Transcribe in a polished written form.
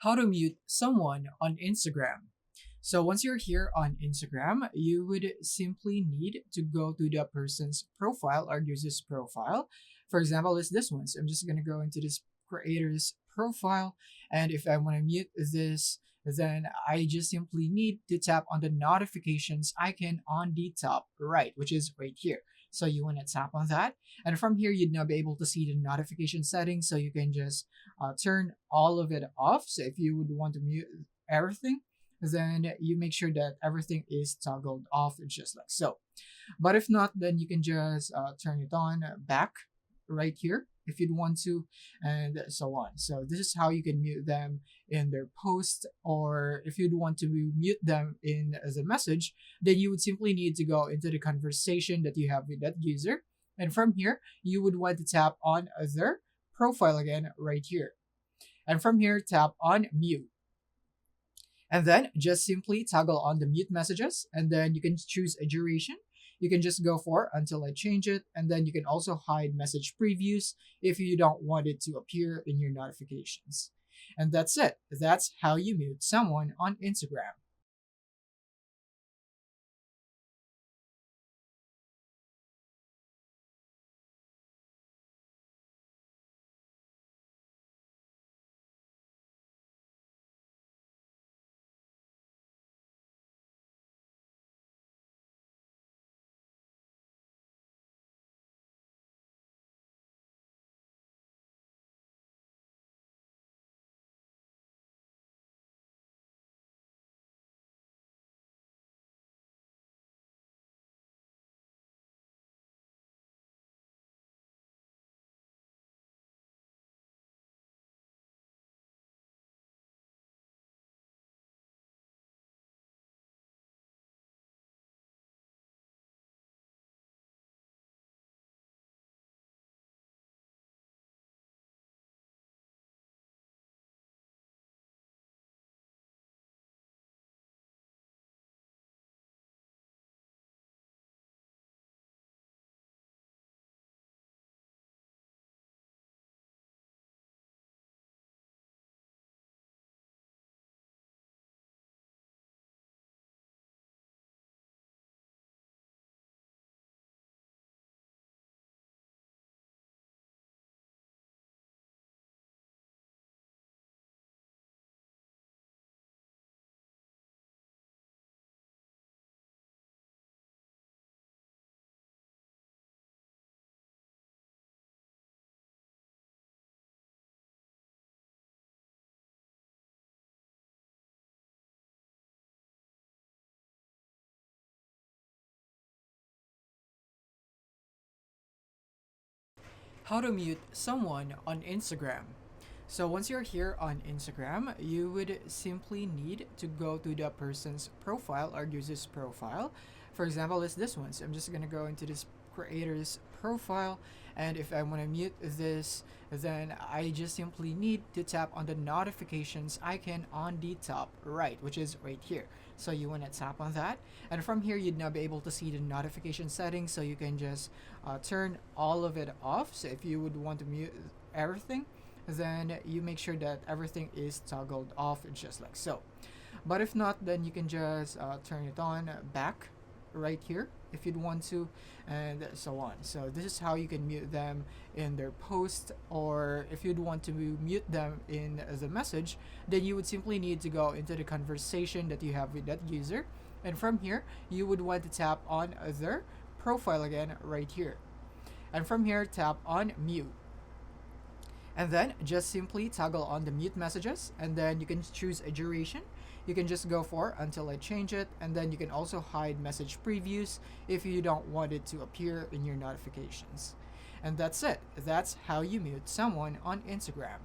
How to mute someone on Instagram. So once you're here on Instagram, you would simply need to go to the person's profile or user's profile. For example, it's this one. So I'm just gonna go into this creator's profile, and if I want to mute this, then I just simply need to tap on the notifications icon on the top right, which is right here. So you want to tap on that, and from here you'd now be able to see the notification settings. So you can just turn all of it off. So if you would want to mute everything, then you make sure that everything is toggled off just like so. But if not, then you can just turn it on back right here if you'd want to, and so on. So this is how you can mute them in their post, or if you'd want to mute them in the message, then you would simply need to go into the conversation that you have with that user. And from here, you would want to tap on their profile again right here. And from here, tap on mute. And then just simply toggle on the mute messages, and then you can choose a duration. You can just go for until I change it, and then you can also hide message previews if you don't want it to appear in your notifications. And that's it. That's how you mute someone on Instagram. How to mute someone on Instagram. So once you're here on Instagram, you would simply need to go to the person's profile or user's profile. For example, it's this one. So I'm just gonna go into this creator's profile, and if I want to mute this, then I just simply need to tap on the notifications icon on the top right, which is right here. So you want to tap on that, and from here you'd now be able to see the notification settings. So you can just turn all of it off. So if you would want to mute everything, then you make sure that everything is toggled off just like so. But if not, then you can just turn it on back right here if you'd want to, and so on. So this is how you can mute them in their post, or if you'd want to mute them in the message, then you would simply need to go into the conversation that you have with that user, and from here you would want to tap on their profile again right here, and from here tap on mute. And then just simply toggle on the mute messages, and then you can choose a duration. You can just go for until I change it, and then you can also hide message previews if you don't want it to appear in your notifications. And that's it. That's how you mute someone on Instagram.